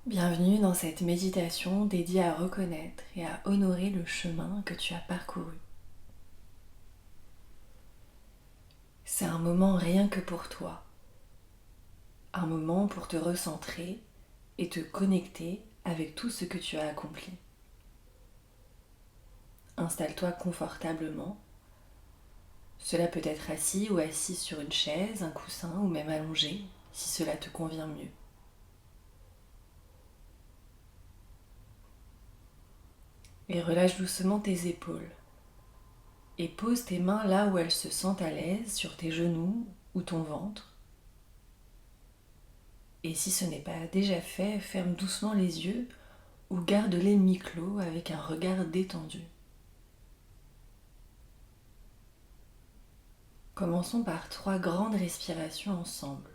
Bienvenue dans cette méditation dédiée à reconnaître et à honorer le chemin que tu as parcouru. C'est un moment rien que pour toi, un moment pour te recentrer et te connecter avec tout ce que tu as accompli. Installe-toi confortablement. Cela peut être assis ou assise sur une chaise, un coussin ou même allongé, si cela te convient mieux. Et relâche doucement tes épaules. Et pose tes mains là où elles se sentent à l'aise, sur tes genoux ou ton ventre. Et si ce n'est pas déjà fait, ferme doucement les yeux ou garde-les mi-clos avec un regard détendu. Commençons par 3 grandes respirations ensemble.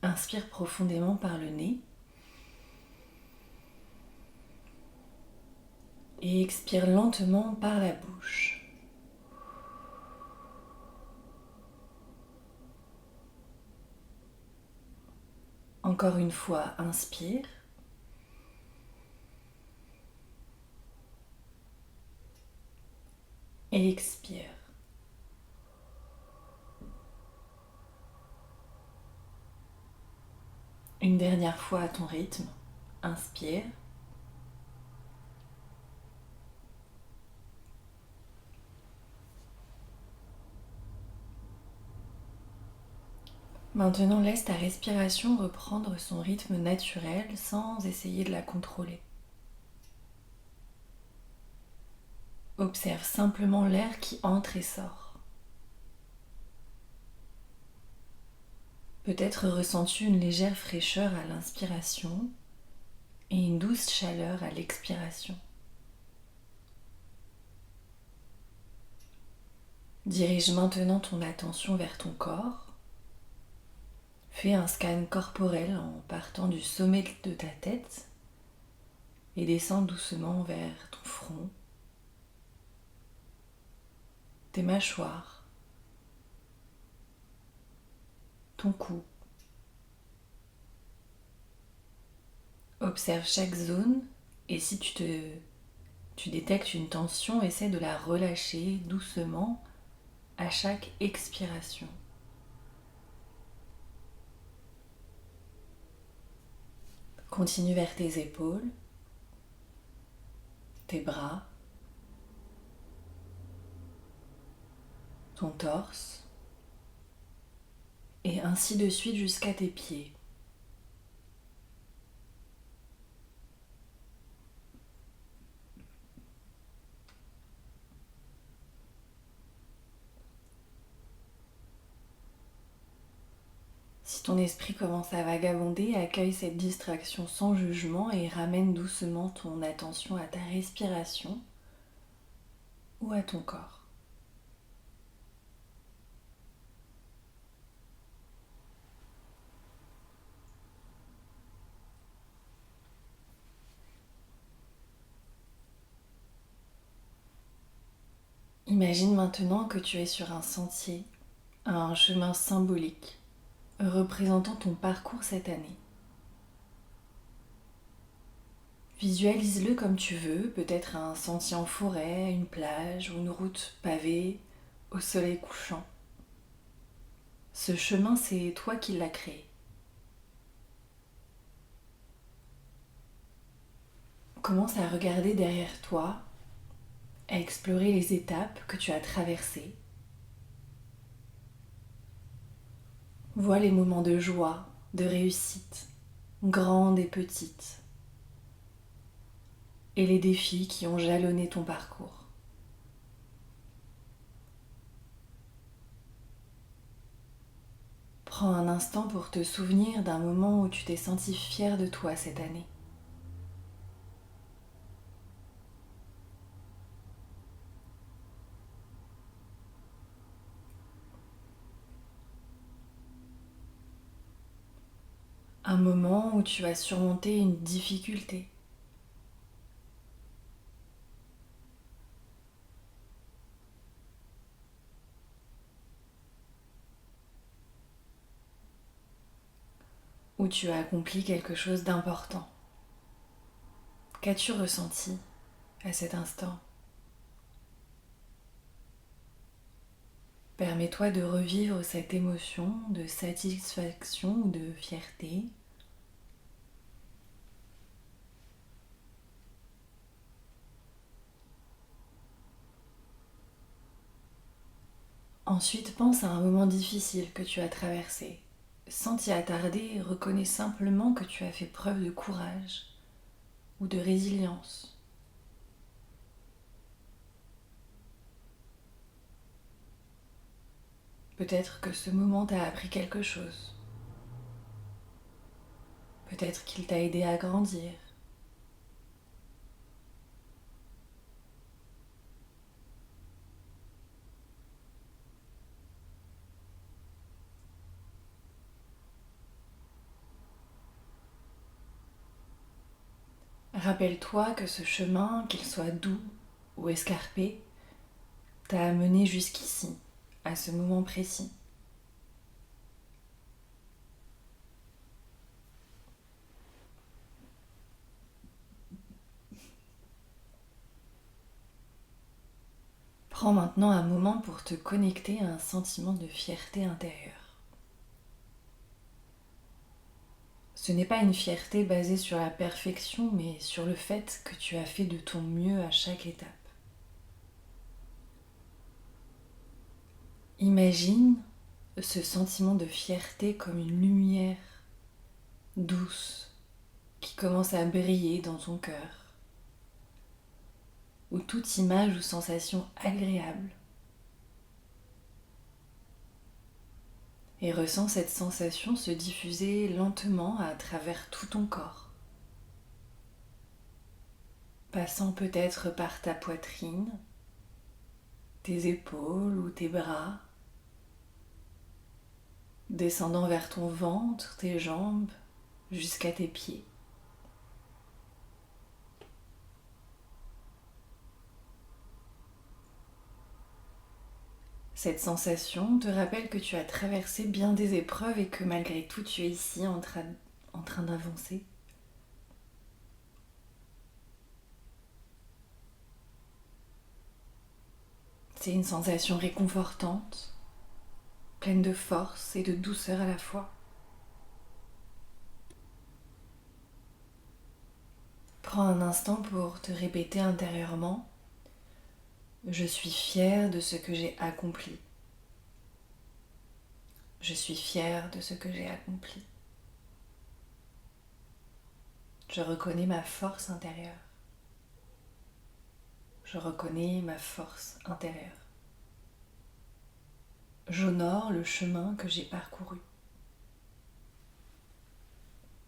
Inspire profondément par le nez et expire lentement par la bouche. Encore une fois, inspire et expire. Une dernière fois à ton rythme, inspire Maintenant, laisse ta respiration reprendre son rythme naturel sans essayer de la contrôler. Observe simplement l'air qui entre et sort. Peut-être ressens-tu une légère fraîcheur à l'inspiration et une douce chaleur à l'expiration. Dirige maintenant ton attention vers ton corps. Fais un scan corporel en partant du sommet de ta tête et descends doucement vers ton front, tes mâchoires, ton cou. Observe chaque zone et si tu détectes une tension, essaie de la relâcher doucement à chaque expiration. Continue vers tes épaules, tes bras, ton torse et ainsi de suite jusqu'à tes pieds. Si ton esprit commence à vagabonder, accueille cette distraction sans jugement et ramène doucement ton attention à ta respiration ou à ton corps. Imagine maintenant que tu es sur un sentier, un chemin symbolique, représentant ton parcours cette année. Visualise-le comme tu veux, peut-être un sentier en forêt, une plage ou une route pavée au soleil couchant. Ce chemin, c'est toi qui l'as créé. Commence à regarder derrière toi, à explorer les étapes que tu as traversées. Vois les moments de joie, de réussite, grandes et petites, et les défis qui ont jalonné ton parcours. Prends un instant pour te souvenir d'un moment où tu t'es senti fier de toi cette année. Un moment où tu as surmonté une difficulté. où tu as accompli quelque chose d'important. Qu'as-tu ressenti à cet instant? Permets-toi de revivre cette émotion de satisfaction ou de fierté. Ensuite, pense à un moment difficile que tu as traversé. Sans t'y attarder, reconnais simplement que tu as fait preuve de courage ou de résilience. Peut-être que ce moment t'a appris quelque chose. Peut-être qu'il t'a aidé à grandir. Rappelle-toi que ce chemin, qu'il soit doux ou escarpé, t'a amené jusqu'ici, à ce moment précis. Prends maintenant un moment pour te connecter à un sentiment de fierté intérieure. Ce n'est pas une fierté basée sur la perfection, mais sur le fait que tu as fait de ton mieux à chaque étape. Imagine ce sentiment de fierté comme une lumière douce qui commence à briller dans ton cœur, ou toute image ou sensation agréable. Et ressens cette sensation se diffuser lentement à travers tout ton corps, passant peut-être par ta poitrine, tes épaules ou tes bras, descendant vers ton ventre, tes jambes, jusqu'à tes pieds. Cette sensation te rappelle que tu as traversé bien des épreuves et que malgré tout tu es ici en train d'avancer. C'est une sensation réconfortante, pleine de force et de douceur à la fois. Prends un instant pour te répéter intérieurement: je suis fière de ce que j'ai accompli. Je suis fière de ce que j'ai accompli. Je reconnais ma force intérieure. Je reconnais ma force intérieure. J'honore le chemin que j'ai parcouru.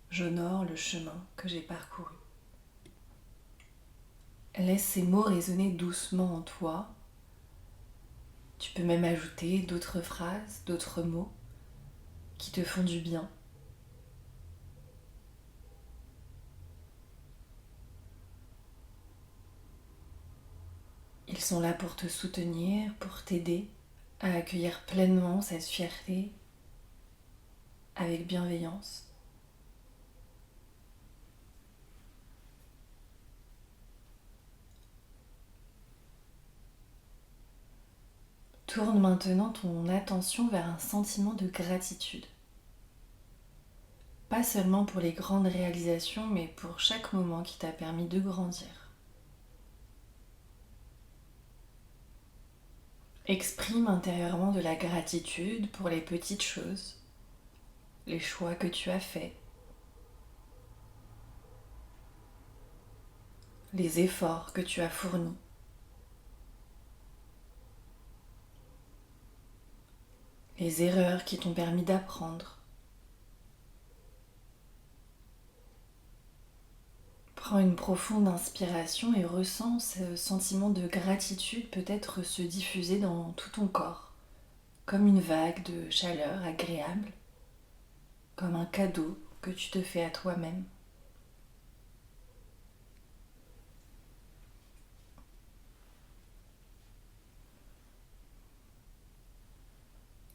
J'honore le chemin que j'ai parcouru. Laisse ces mots résonner doucement en toi. Tu peux même ajouter d'autres phrases, d'autres mots qui te font du bien. Ils sont là pour te soutenir, pour t'aider à accueillir pleinement cette fierté avec bienveillance. Tourne maintenant ton attention vers un sentiment de gratitude. Pas seulement pour les grandes réalisations, mais pour chaque moment qui t'a permis de grandir. Exprime intérieurement de la gratitude pour les petites choses, les choix que tu as faits, les efforts que tu as fournis. Les erreurs qui t'ont permis d'apprendre. Prends une profonde inspiration et ressens ce sentiment de gratitude peut-être se diffuser dans tout ton corps, comme une vague de chaleur agréable, comme un cadeau que tu te fais à toi-même.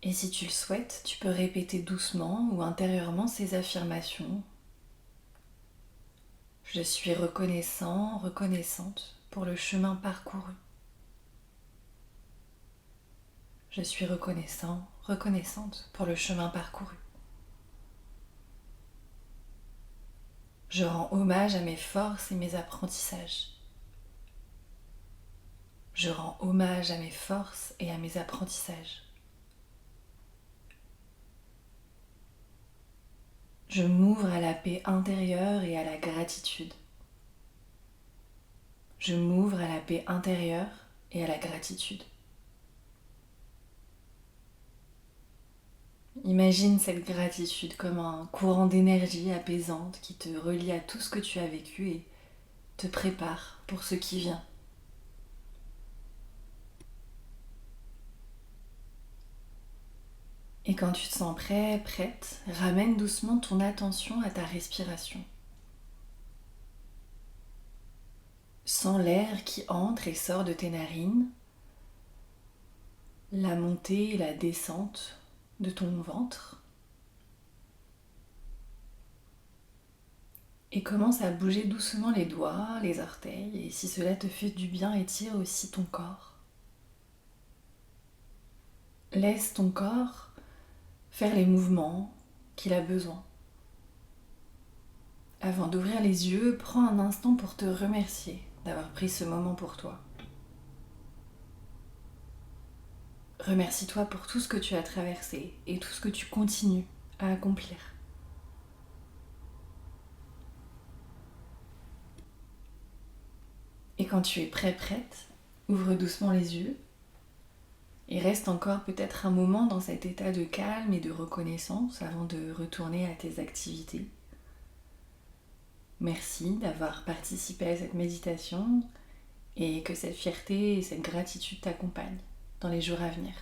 Et si tu le souhaites, tu peux répéter doucement ou intérieurement ces affirmations. Je suis reconnaissant, reconnaissante pour le chemin parcouru. Je suis reconnaissant, reconnaissante pour le chemin parcouru. Je rends hommage à mes forces et mes apprentissages. Je rends hommage à mes forces et à mes apprentissages. Je m'ouvre à la paix intérieure et à la gratitude. Je m'ouvre à la paix intérieure et à la gratitude. Imagine cette gratitude comme un courant d'énergie apaisante qui te relie à tout ce que tu as vécu et te prépare pour ce qui vient. Et quand tu te sens prêt, prête, ramène doucement ton attention à ta respiration. Sens l'air qui entre et sort de tes narines, la montée et la descente de ton ventre. Et commence à bouger doucement les doigts, les orteils, et si cela te fait du bien, étire aussi ton corps. Laisse ton corps faire les mouvements qu'il a besoin. Avant d'ouvrir les yeux, prends un instant pour te remercier d'avoir pris ce moment pour toi. Remercie-toi pour tout ce que tu as traversé et tout ce que tu continues à accomplir. Et quand tu es prêt, prête, ouvre doucement les yeux et reste encore peut-être un moment dans cet état de calme et de reconnaissance avant de retourner à tes activités. Merci d'avoir participé à cette méditation et que cette fierté et cette gratitude t'accompagnent dans les jours à venir.